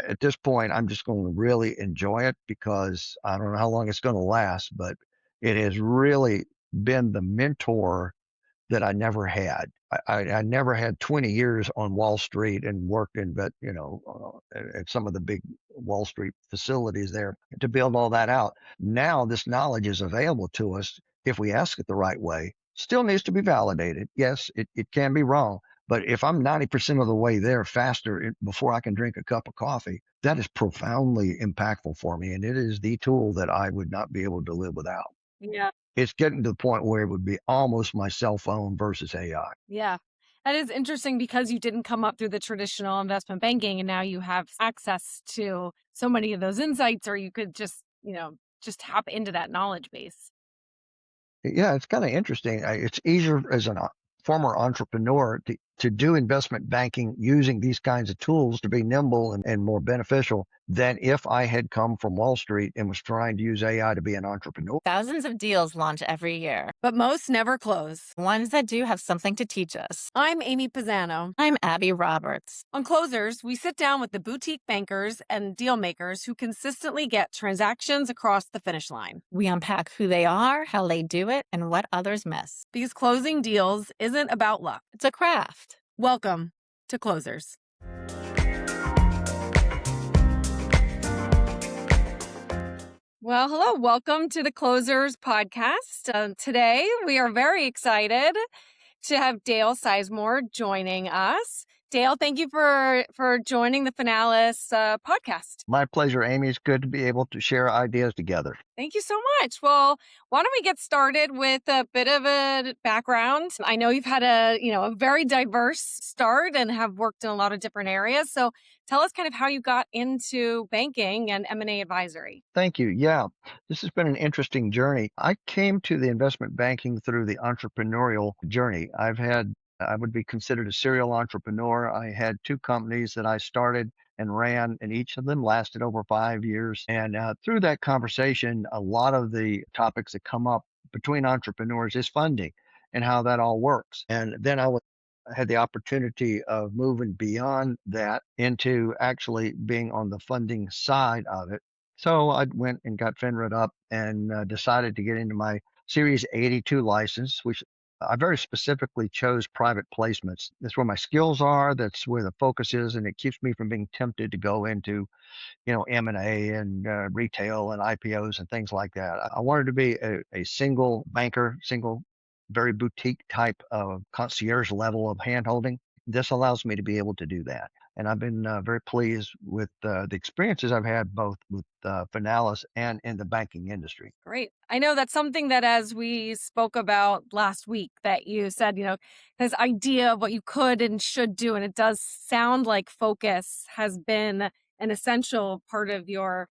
At this point, I'm just going to really enjoy it because I don't know how long it's going to last, but it has really been the mentor that I never had. I never had 20 years on Wall Street and worked in, but at some of the big Wall Street facilities there to build all that out. Now this knowledge is available to us if we ask it the right way. Still needs to be validated. Yes, it can be wrong. But if I'm 90% of the way there faster before I can drink a cup of coffee, that is profoundly impactful for me. And it is the tool that I would not be able to live without. Yeah. It's getting to the point where it would be almost my cell phone versus AI. Yeah. That is interesting because you didn't come up through the traditional investment banking and now you have access to so many of those insights, or you could just tap into that knowledge base. Yeah, it's kind of interesting. It's easier as a former entrepreneur to do investment banking using these kinds of tools to be nimble and more beneficial than if I had come from Wall Street and was trying to use AI to be an entrepreneur. Thousands of deals launch every year. But most never close. Ones that do have something to teach us. I'm Amy Pisano. I'm Abby Roberts. On Closers, we sit down with the boutique bankers and deal makers who consistently get transactions across the finish line. We unpack who they are, how they do it, and what others miss. Because closing deals isn't about luck. It's a craft. Welcome to Closers. Well, hello. Welcome to the Closers podcast. Today, we are very excited to have Dale Sizemore joining us. Dale, thank you for joining the Finalis podcast. My pleasure, Amy. It's good to be able to share ideas together. Thank you so much. Well, why don't we get started with a bit of a background? I know you've had a very diverse start and have worked in a lot of different areas. So tell us kind of how you got into banking and M&A advisory. Thank you. Yeah, this has been an interesting journey. I came to the investment banking through the entrepreneurial journey. I would be considered a serial entrepreneur. I had two companies that I started and ran, and each of them lasted over 5 years. And through that conversation, a lot of the topics that come up between entrepreneurs is funding and how that all works. And then had the opportunity of moving beyond that into actually being on the funding side of it. So I went and got FINRA up and decided to get into my Series 82 license, which I very specifically chose private placements. That's where my skills are. That's where the focus is, and it keeps me from being tempted to go into, M&A and retail and IPOs and things like that. I wanted to be a single banker, very boutique type of concierge level of handholding. This allows me to be able to do that. And I've been very pleased with the experiences I've had both with Finalis and in the banking industry. Great. I know that's something that as we spoke about last week that you said, this idea of what you could and should do. And it does sound like focus has been an essential part of your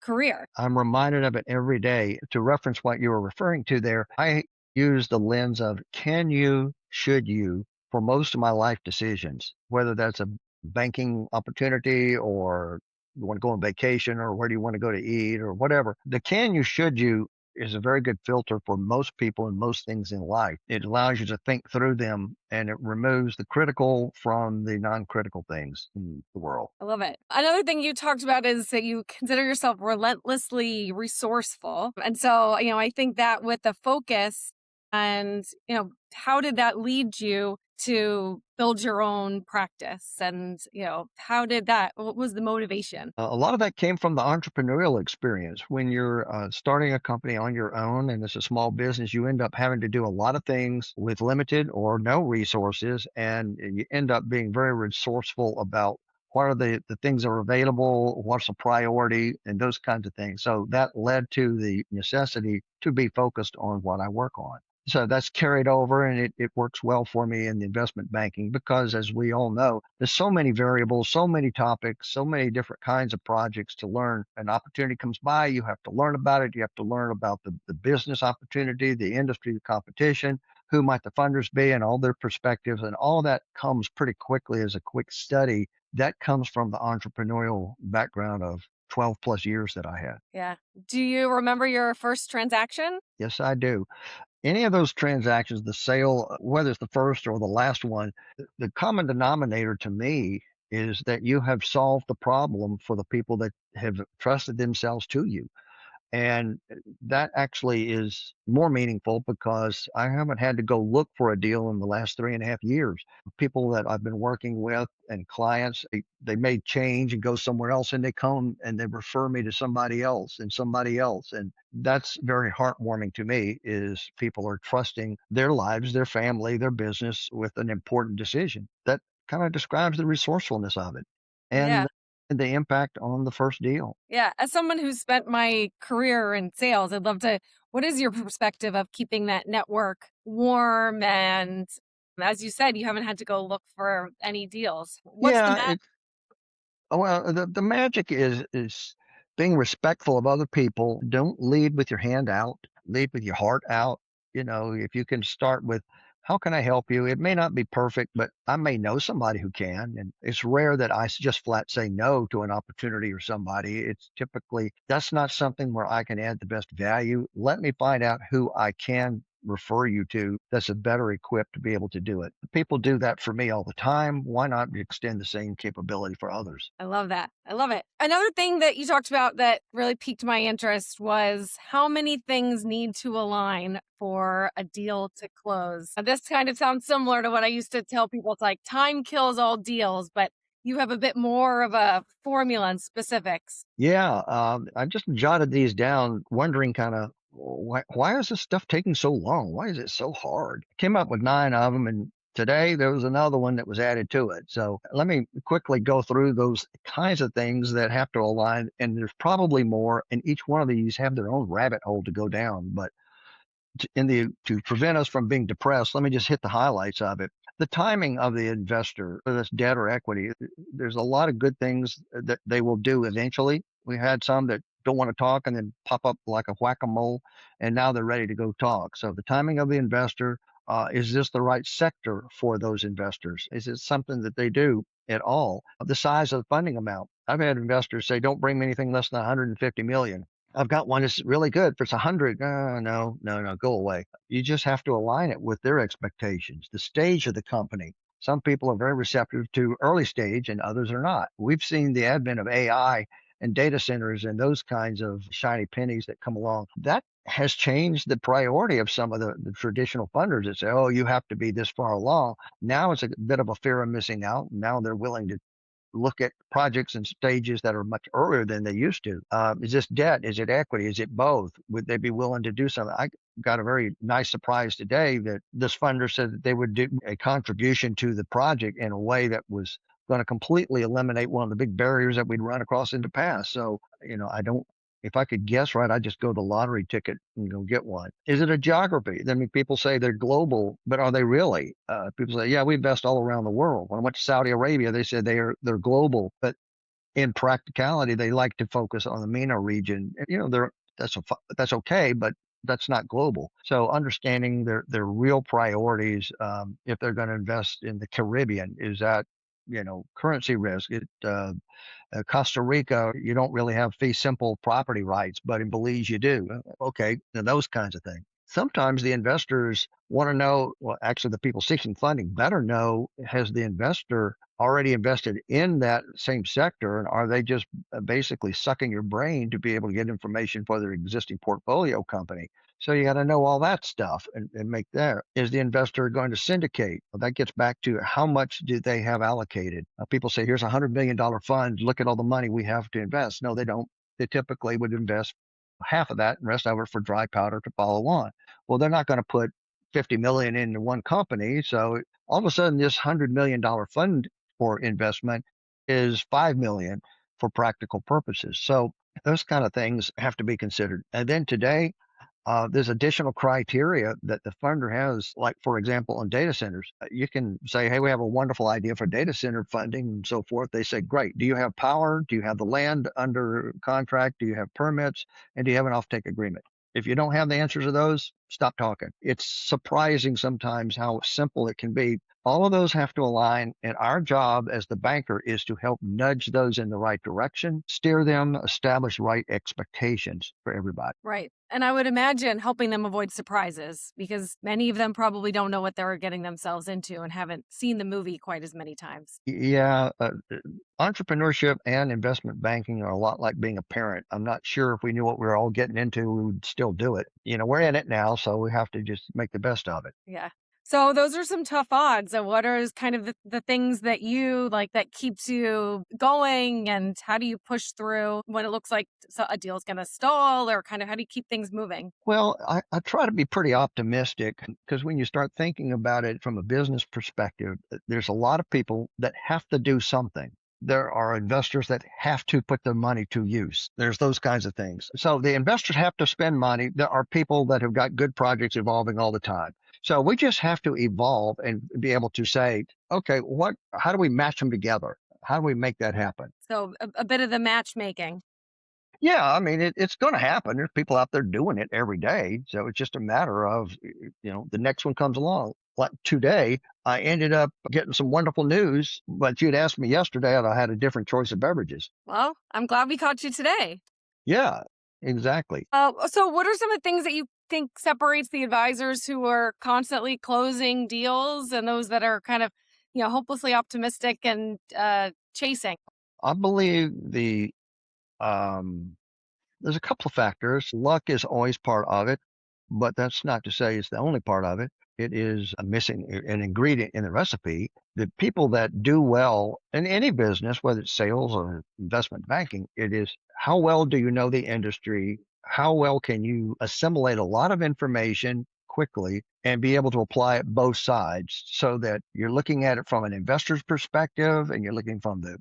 career. I'm reminded of it every day. To reference what you were referring to there, I use the lens of can you, should you, for most of my life decisions, whether that's a banking opportunity or you want to go on vacation or where do you want to go to eat or whatever. The can you, should you is a very good filter for most people and most things in life. It allows you to think through them and it removes the critical from the non-critical things in the world. I love it. Another thing you talked about is that you consider yourself relentlessly resourceful. And so, I think that with the focus and, how did that lead you to build your own practice? And, what was the motivation? A lot of that came from the entrepreneurial experience. When you're starting a company on your own and it's a small business, you end up having to do a lot of things with limited or no resources, and you end up being very resourceful about what are the things that are available, what's a priority, and those kinds of things. So that led to the necessity to be focused on what I work on. So that's carried over and it works well for me in the investment banking because as we all know, there's so many variables, so many topics, so many different kinds of projects to learn. An opportunity comes by, you have to learn about it. You have to learn about the business opportunity, the industry, the competition, who might the funders be and all their perspectives. And all that comes pretty quickly as a quick study. That comes from the entrepreneurial background of 12 plus years that I had. Yeah. Do you remember your first transaction? Yes, I do. Any of those transactions, the sale, whether it's the first or the last one, the common denominator to me is that you have solved the problem for the people that have trusted themselves to you. And that actually is more meaningful because I haven't had to go look for a deal in the last 3.5 years. People that I've been working with and clients, they may change and go somewhere else, and they come and they refer me to somebody else and somebody else. And that's very heartwarming to me, is people are trusting their lives, their family, their business with an important decision. That kind of describes the resourcefulness of it Yeah. and the impact on the first deal. Yeah. As someone who's spent my career in sales, I'd love to. What is your perspective of keeping that network warm? And as you said, you haven't had to go look for any deals. What's the Yeah, magic? oh, well, the magic is being respectful of other people. Don't lead with your hand out. Lead with your heart out. If you can start with, "How can I help you?" It may not be perfect, but I may know somebody who can. And it's rare that just flat say no to an opportunity or somebody. It's typically that's not something where I can add the best value. Let me find out who I can refer you to that's a better equipped to be able to do it. People do that for me all the time. Why not extend the same capability for others? I love that. I love it. Another thing that you talked about that really piqued my interest was how many things need to align for a deal to close. Now, this kind of sounds similar to what I used to tell people. It's like time kills all deals, but you have a bit more of a formula and specifics. Yeah, I just jotted these down, wondering kind of why is this stuff taking so long? Why is it so hard? Came up with 9 of them, and today there was another one that was added to it. So let me quickly go through those kinds of things that have to align, and there's probably more, and each one of these have their own rabbit hole to go down. But to prevent us from being depressed, let me just hit the highlights of it. The timing of the investor, whether it's debt or equity, there's a lot of good things that they will do eventually. We had some that don't want to talk and then pop up like a whack-a-mole, and now they're ready to go talk. So the timing of the investor, is this the right sector for those investors? Is it something that they do at all? The size of the funding amount. I've had investors say, "Don't bring me anything less than 150 million." I've got one that's really good. If it's 100, no, no, no, go away. You just have to align it with their expectations, the stage of the company. Some people are very receptive to early stage and others are not. We've seen the advent of AI and data centers and those kinds of shiny pennies that come along. That has changed the priority of some of the traditional funders that say, "Oh, you have to be this far along." Now it's a bit of a fear of missing out. Now they're willing to look at projects and stages that are much earlier than they used to. Is this debt? Is it equity? Is it both? Would they be willing to do something? I got a very nice surprise today that this funder said that they would do a contribution to the project in a way that was going to completely eliminate one of the big barriers that we'd run across in the past. So, I don't, if I could guess right, I'd just go to the lottery ticket and go get one. Is it a geography? I mean, people say they're global, but are they really? People say, "Yeah, we invest all around the world." When I went to Saudi Arabia, they said they're global, but in practicality, they like to focus on the MENA region. And, that's okay, but that's not global. So understanding their real priorities, if they're going to invest in the Caribbean, is that currency risk? Costa Rica, you don't really have fee simple property rights, but in Belize you do. Okay, now those kinds of things. Sometimes the investors want to know, well, actually, the people seeking funding better know, has the investor already invested in that same sector, and are they just basically sucking your brain to be able to get information for their existing portfolio company? So you got to know all that stuff and make that. Is the investor going to syndicate? Well, that gets back to how much do they have allocated? People say, "Here's $100 million fund. Look at all the money we have to invest." No, they don't. They typically would invest half of that and rest over for dry powder to follow on. Well, they're not going to put 50 million into one company. So all of a sudden, this $100 million fund for investment is 5 million for practical purposes. So those kind of things have to be considered. And then today, there's additional criteria that the funder has, like, for example, on data centers. You can say, "Hey, we have a wonderful idea for data center funding," and so forth. They say, "Great. Do you have power? Do you have the land under contract? Do you have permits? And do you have an offtake agreement?" If you don't have the answers to those, stop talking. It's surprising sometimes how simple it can be. All of those have to align, and our job as the banker is to help nudge those in the right direction, steer them, establish right expectations for everybody. Right. And I would imagine helping them avoid surprises because many of them probably don't know what they're getting themselves into and haven't seen the movie quite as many times. Yeah, entrepreneurship and investment banking are a lot like being a parent. I'm not sure if we knew what we were all getting into, we would still do it. We're in it now, so we have to just make the best of it. Yeah. So those are some tough odds. So what are kind of the things that you like that keeps you going, and how do you push through when it looks like a deal is going to stall, or kind of how do you keep things moving? Well, I try to be pretty optimistic because when you start thinking about it from a business perspective, there's a lot of people that have to do something. There are investors that have to put their money to use. There's those kinds of things. So the investors have to spend money. There are people that have got good projects evolving all the time. So we just have to evolve and be able to say, okay, how do we match them together? How do we make that happen? So a bit of the matchmaking. Yeah, I mean, it's going to happen. There's people out there doing it every day. So it's just a matter of, the next one comes along. Like today, I ended up getting some wonderful news, but you'd asked me yesterday and I had a different choice of beverages. Well, I'm glad we caught you today. Yeah, exactly. So what are some of the things that you think separates the advisors who are constantly closing deals and those that are kind of, hopelessly optimistic and chasing? I believe there's a couple of factors. Luck is always part of it, but that's not to say it's the only part of it. It is a missing an ingredient in the recipe. The people that do well in any business, whether it's sales or investment banking, it is how well do you know the industry? How well can you assimilate a lot of information quickly and be able to apply it both sides so that you're looking at it from an investor's perspective and you're looking from the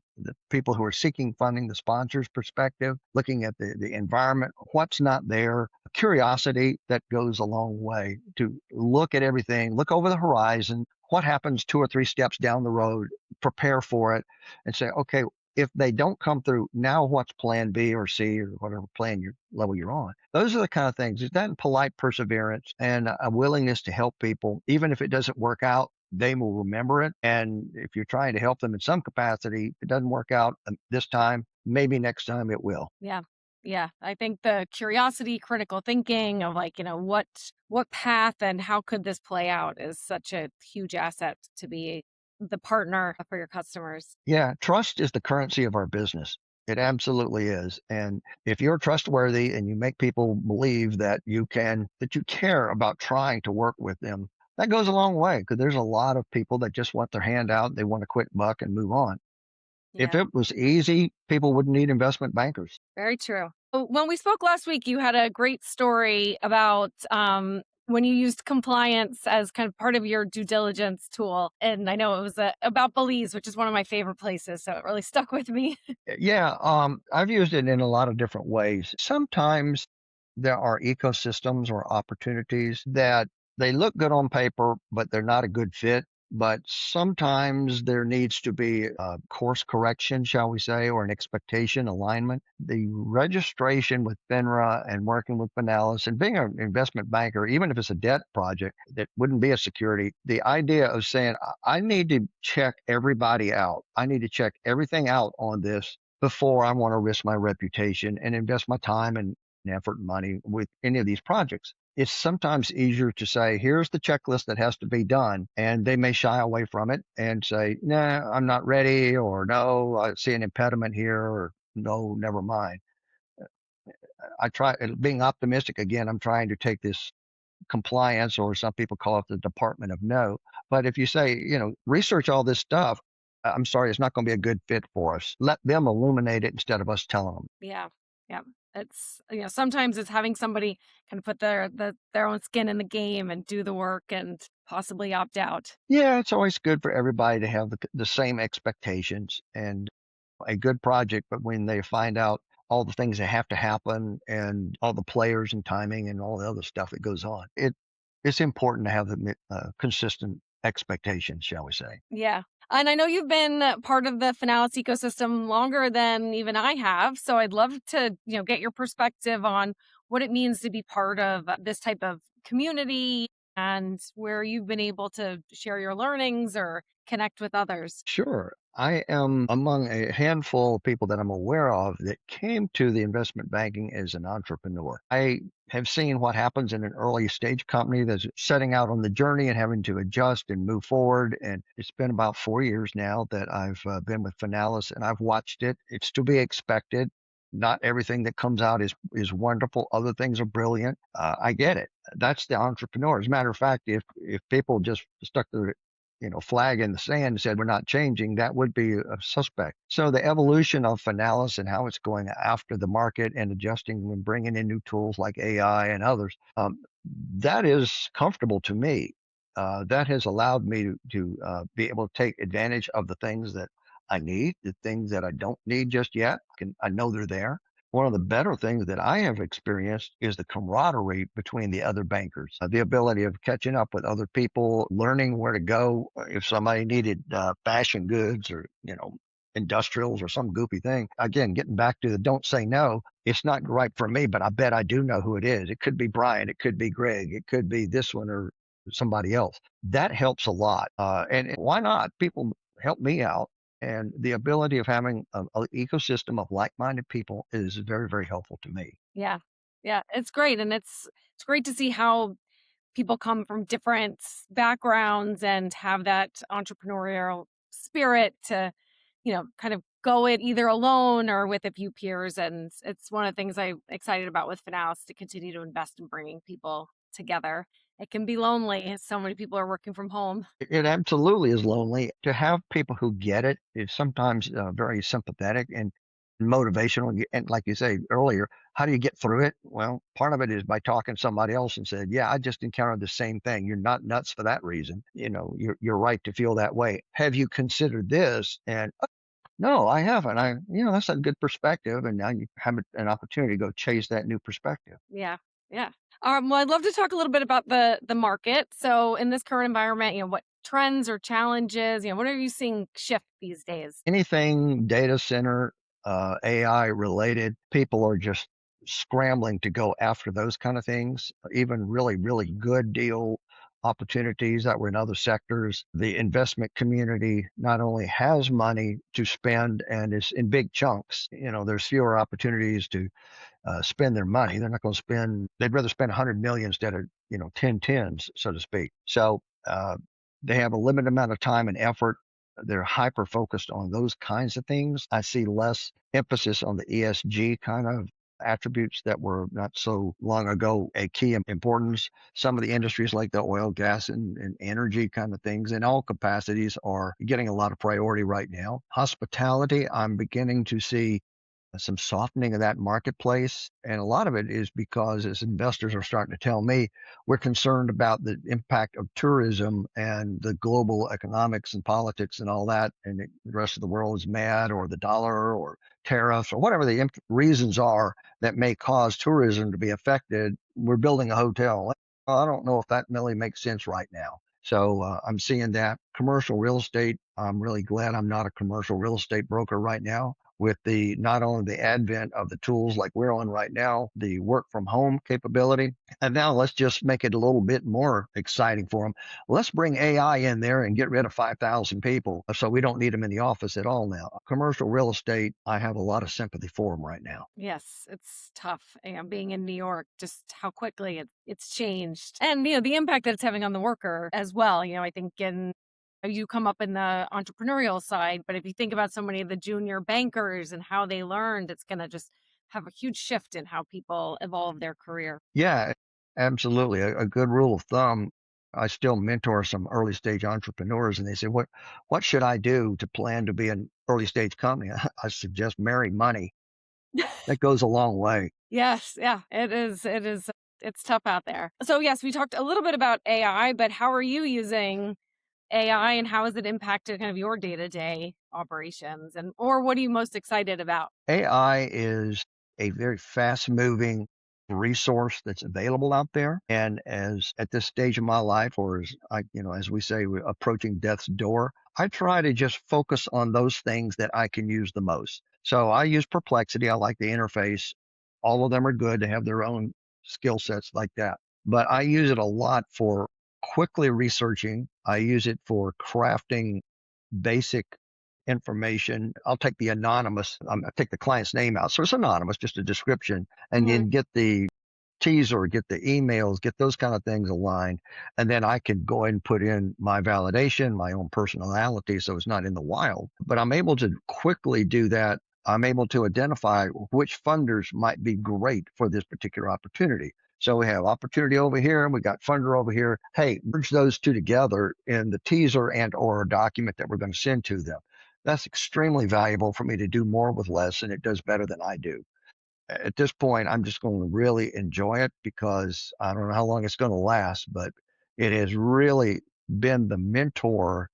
people who are seeking funding, the sponsor's perspective, looking at the environment, what's not there, curiosity that goes a long way to look at everything, look over the horizon, what happens 2 or 3 steps down the road, prepare for it and say, okay, if they don't come through, now what's plan B or C or whatever level you're on? Those are the kind of things. It's that polite perseverance and a willingness to help people. Even if it doesn't work out, they will remember it. And if you're trying to help them in some capacity, if it doesn't work out this time, maybe next time it will. Yeah. Yeah. I think the curiosity, critical thinking of what path and how could this play out is such a huge asset to be the partner for your customers. Yeah, trust is the currency of our business. It absolutely is. And if you're trustworthy and you make people believe that you care about trying to work with them, that goes a long way because there's a lot of people that just want their hand out. They want a quick buck and move on. If Yeah. it was easy, people wouldn't need investment bankers. Very true. When we spoke last week, you had a great story about when you used compliance as kind of part of your due diligence tool. And I know it was about Belize, which is one of my favorite places. So it really stuck with me. Yeah, I've used it in a lot of different ways. Sometimes there are ecosystems or opportunities that they look good on paper, but they're not a good fit. But sometimes there needs to be a course correction, shall we say, or an expectation alignment. The registration with FINRA and working with Pinellas and being an investment banker, even if it's a debt project that wouldn't be a security, the idea of saying, I need to check everybody out. I need to check everything out on this before I want to risk my reputation and invest my time and effort and money with any of these projects. It's sometimes easier to say, here's the checklist that has to be done. And they may shy away from it and say, nah, I'm not ready, or no, I see an impediment here, or no, never mind. I try being optimistic again. I'm trying to take this compliance, or some people call it the Department of No. But if you say, research all this stuff, I'm sorry, it's not going to be a good fit for us. Let them illuminate it instead of us telling them. Yeah. Yeah. It's, sometimes it's having somebody kind of put their own skin in the game and do the work and possibly opt out. Yeah, it's always good for everybody to have the same expectations and a good project, but when they find out all the things that have to happen and all the players and timing and all the other stuff that goes on, it's important to have the consistent expectations, shall we say. Yeah. And I know you've been part of the Finalis ecosystem longer than even I have. So I'd love to, get your perspective on what it means to be part of this type of community and where you've been able to share your learnings or connect with others. Sure. I am among a handful of people that I'm aware of that came to the investment banking as an entrepreneur. I have seen what happens in an early stage company that's setting out on the journey and having to adjust and move forward. And it's been about 4 years now that I've been with Finalis, and I've watched it. It's to be expected. Not everything that comes out is wonderful. Other things are brilliant. I get it. That's the entrepreneur. As a matter of fact, if people just stuck their flag in the sand and said we're not changing, that would be a suspect. So the evolution of Finalis and how it's going after the market and adjusting and bringing in new tools like AI and others, that is comfortable to me. That has allowed me to be able to take advantage of the things that I need, the things that I don't need just yet. I know they're there. One of the better things that I have experienced is the camaraderie between the other bankers, the ability of catching up with other people, learning where to go. If somebody needed fashion goods or, industrials or some goofy thing, again, getting back to the don't say no, it's not right for me, but I bet I do know who it is. It could be Brian. It could be Greg. It could be this one or somebody else. That helps a lot. And why not? People help me out. And the ability of having an ecosystem of like-minded people is very, very helpful to me. Yeah. Yeah, it's great, and it's great to see how people come from different backgrounds and have that entrepreneurial spirit to, kind of go it either alone or with a few peers. And it's one of the things I'm excited about with Finalis to continue to invest in bringing people together. It can be lonely. So many people are working from home. It absolutely is lonely. To have people who get it is sometimes very sympathetic and motivational. And like you say earlier, how do you get through it? Well, part of it is by talking to somebody else and said, yeah, I just encountered the same thing. You're not nuts for that reason. You're right to feel that way. Have you considered this? And no, I haven't. That's a good perspective. And now you have an opportunity to go chase that new perspective. Yeah. Yeah. Well, I'd love to talk a little bit about the market. So in this current environment, what trends or challenges, what are you seeing shift these days? Anything data center, AI related, people are just scrambling to go after those kind of things, even really, really good deal opportunities that were in other sectors. The investment community not only has money to spend and is in big chunks, there's fewer opportunities to spend their money. They're not going to they'd rather spend 100 million instead of, 10 tens, so to speak. So they have a limited amount of time and effort. They're hyper focused on those kinds of things. I see less emphasis on the ESG kind of attributes that were not so long ago a key importance. Some of the industries like the oil, gas, and energy kind of things in all capacities are getting a lot of priority right now. Hospitality, I'm beginning to see some softening of that marketplace. And a lot of it is because as investors are starting to tell me, we're concerned about the impact of tourism and the global economics and politics and all that. And the rest of the world is mad, or the dollar or tariffs or whatever the reasons are that may cause tourism to be affected. We're building a hotel. Well, I don't know if that really makes sense right now. So I'm seeing that. Commercial real estate, I'm really glad I'm not a commercial real estate broker right now, with the not only the advent of the tools like we're on right now, the work from home capability. And now let's just make it a little bit more exciting for them. Let's bring AI in there and get rid of 5,000 people so we don't need them in the office at all now. Commercial real estate, I have a lot of sympathy for them right now. Yes, it's tough. Being in New York, just how quickly it's changed, and the impact that it's having on the worker as well. I think you come up in the entrepreneurial side, but if you think about so many of the junior bankers and how they learned, it's going to just have a huge shift in how people evolve their career. Yeah, absolutely. A good rule of thumb. I still mentor some early stage entrepreneurs, and they say, what should I do to plan to be an early stage company? I suggest marry money. That goes a long way. Yes, yeah, it is. It is. It's tough out there. So yes, we talked a little bit about AI, but how are you using AI and how has it impacted kind of your day-to-day operations, or what are you most excited about? AI is a very fast moving resource that's available out there. And as at this stage of my life, or as we say, we're approaching death's door, I try to just focus on those things that I can use the most. So I use Perplexity. I like the interface. All of them are good. They have their own skill sets like that. But I use it a lot for quickly researching. I use it for crafting basic information. I'll take the anonymous, I take the client's name out. So it's anonymous, just a description, and Mhm. then get the teaser, get the emails, get those kind of things aligned. And then I can go ahead and put in my validation, my own personality. So it's not in the wild, but I'm able to quickly do that. I'm able to identify which funders might be great for this particular opportunity. So we have opportunity over here and we got funder over here. Hey, merge those two together in the teaser and or document that we're going to send to them. That's extremely valuable for me to do more with less, and it does better than I do. At this point, I'm just going to really enjoy it because I don't know how long it's going to last, but it has really been the mentor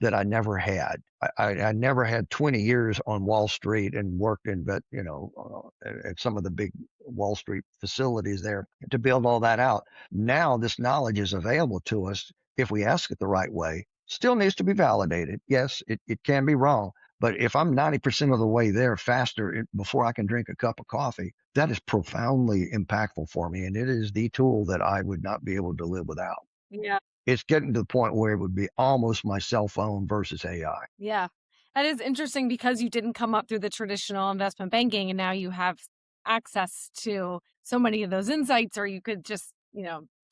that I never had. I never had 20 years on Wall Street and worked in, at some of the big Wall Street facilities there to build all that out. Now this knowledge is available to us if we ask it the right way. Still needs to be validated. Yes, it can be wrong. But if I'm 90% of the way there faster before I can drink a cup of coffee, that is profoundly impactful for me. And it is the tool that I would not be able to live without. Yeah. It's getting to the point where it would be almost my cell phone versus AI. Yeah. That is interesting because you didn't come up through the traditional investment banking and now you have access to so many of those insights, or you could just,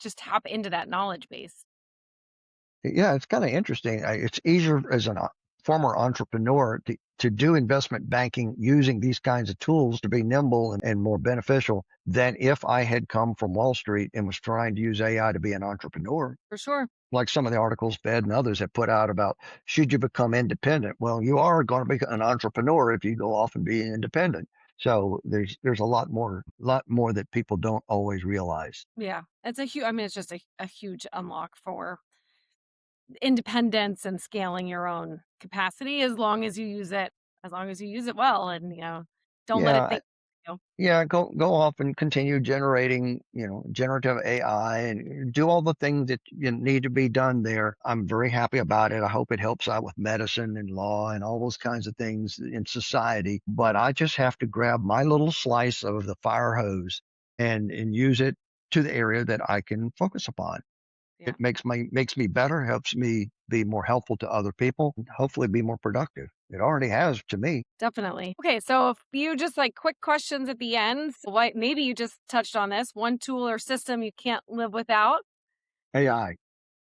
just tap into that knowledge base. Yeah, it's kind of interesting. It's easier as a former entrepreneur to do investment banking using these kinds of tools to be nimble and more beneficial than if I had come from Wall Street and was trying to use AI to be an entrepreneur. For sure. Like some of the articles Fed and others have put out about should you become independent? Well, you are going to be an entrepreneur if you go off and be independent. So there's a lot more that people don't always realize. Yeah. It's a huge, I mean, it's just a huge unlock for independence and scaling your own capacity as long as you use it well and, don't let it Yeah, think. You. yeah, go off and continue generating, generative AI and do all the things that you need to be done there. I'm very happy about it. I hope it helps out with medicine and law and all those kinds of things in society. But I just have to grab my little slice of the fire hose and use it to the area that I can focus upon. Yeah, It makes me better, helps me be more helpful to other people, and hopefully be more productive. It already has to me. definitely. Okay, so if you just like quick questions at the end, what maybe you just touched on this, one tool or system you can't live without, AI.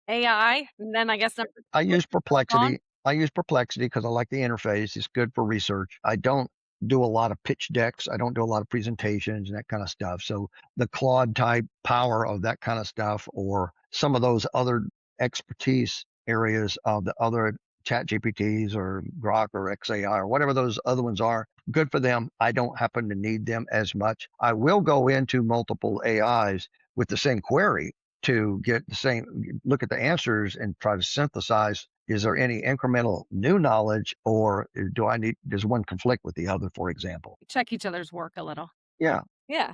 AI, and then I guess number I two, use on. Perplexity. I use Perplexity because I like the interface. It's good for research. I don't do a lot of pitch decks. I don't do a lot of presentations and that kind of stuff. So the Claude type power of that kind of stuff, or some of those other expertise areas of the other chat GPTs or Grok or XAI or whatever those other ones are, good for them. I don't happen to need them as much. I will go into multiple AIs with the same query to get the same, look at the answers and try to synthesize. Is there any incremental new knowledge, or does one conflict with the other, for example? Check each other's work a little. Yeah, Yeah.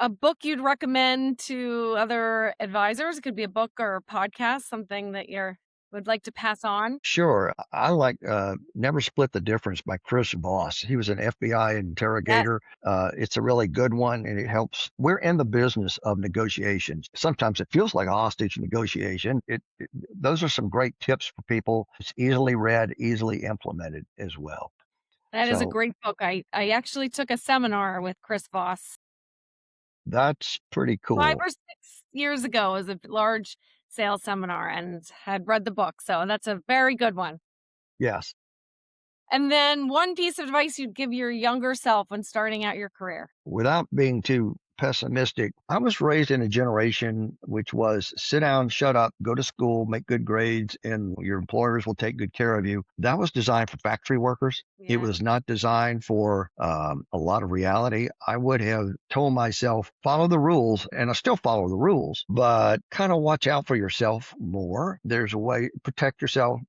A book you'd recommend to other advisors? It could be a book or a podcast, something that you would like to pass on. sure. I like Never Split the Difference by Chris Voss. He was an FBI Yes. interrogator. It's a really good one, and it helps. We're in the business of negotiations. Sometimes it feels like a hostage negotiation. Those are some great tips for people. It's easily read, easily implemented as well. That is a So great book. I actually took a seminar with Chris Voss that's pretty 5 cool. or 6 years ago. It was a large sales seminar and had read the book. So that's a very good one. Yes. And then one piece of advice you'd give your younger self when starting out your career. Without being too pessimistic, I was raised in a generation which was sit down, shut up, go to school, make good grades, and your employers will take good care of you. That was designed for factory workers. It Yeah. was not designed for a lot of reality. I would have told myself, follow the rules, and I still follow the rules, but kind of watch out for yourself more. There's a way, protect yourself.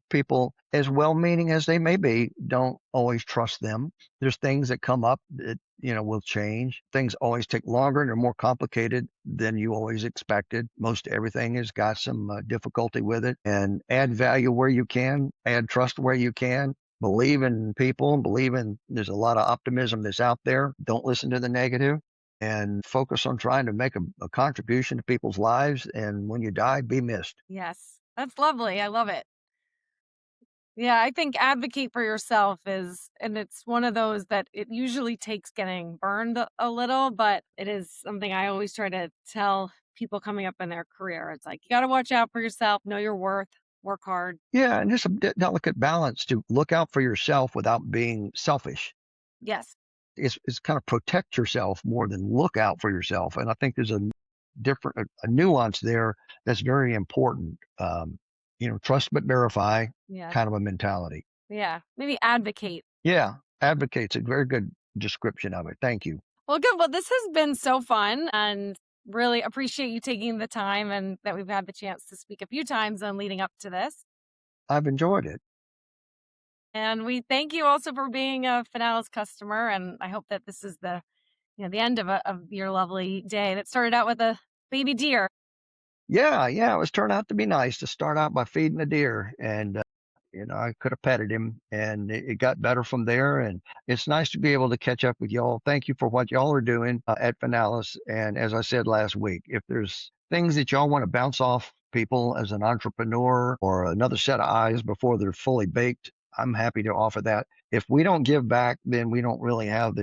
People, as well-meaning as they may be, don't always trust them. There's things that come up that will change. Things always take longer and are more complicated than you always expected. Most everything has got some difficulty with it. And add value where you can, add trust where you can. Believe in people, believe in there's a lot of optimism that's out there. Don't listen to the negative. and focus on trying to make a contribution to people's lives. And when you die, be missed. Yes. That's lovely. I love it. Yeah, I think advocate for yourself is, and it's one of those that it usually takes getting burned a little, but it is something I always try to tell people coming up in their career. It's like, you got to watch out for yourself, know your worth, work hard. Yeah, and just a delicate balance to look out for yourself without being selfish. Yes. It's kind of protect yourself more than look out for yourself. And I think there's a nuance there that's very important. Trust but verify Yeah. kind of a mentality. Yeah. Maybe advocate. Yeah, advocate's a very good description of it. Thank you. Well, good. Well, this has been so fun and really appreciate you taking the time and that we've had the chance to speak a few times on leading up to this. I've enjoyed it. And we thank you also for being a Finalis customer. And I hope that this is the end of your lovely day that started out with a baby deer. Yeah, it was turned out to be nice to start out by feeding a deer, and I could have petted him, and it got better from there. And it's nice to be able to catch up with y'all. Thank you for what y'all are doing at Finalis. And as I said last week, if there's things that y'all want to bounce off people as an entrepreneur or another set of eyes before they're fully baked, I'm happy to offer that. If we don't give back, then we don't really have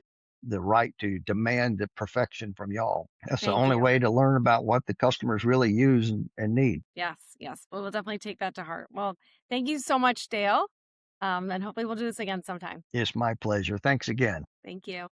the right to demand the perfection from y'all. That's the Thank only you. way to learn about what the customers really use and need. Yes. We'll definitely take that to heart. Well, thank you so much, Dale. And hopefully we'll do this again sometime. It's my pleasure. Thanks again. Thank you.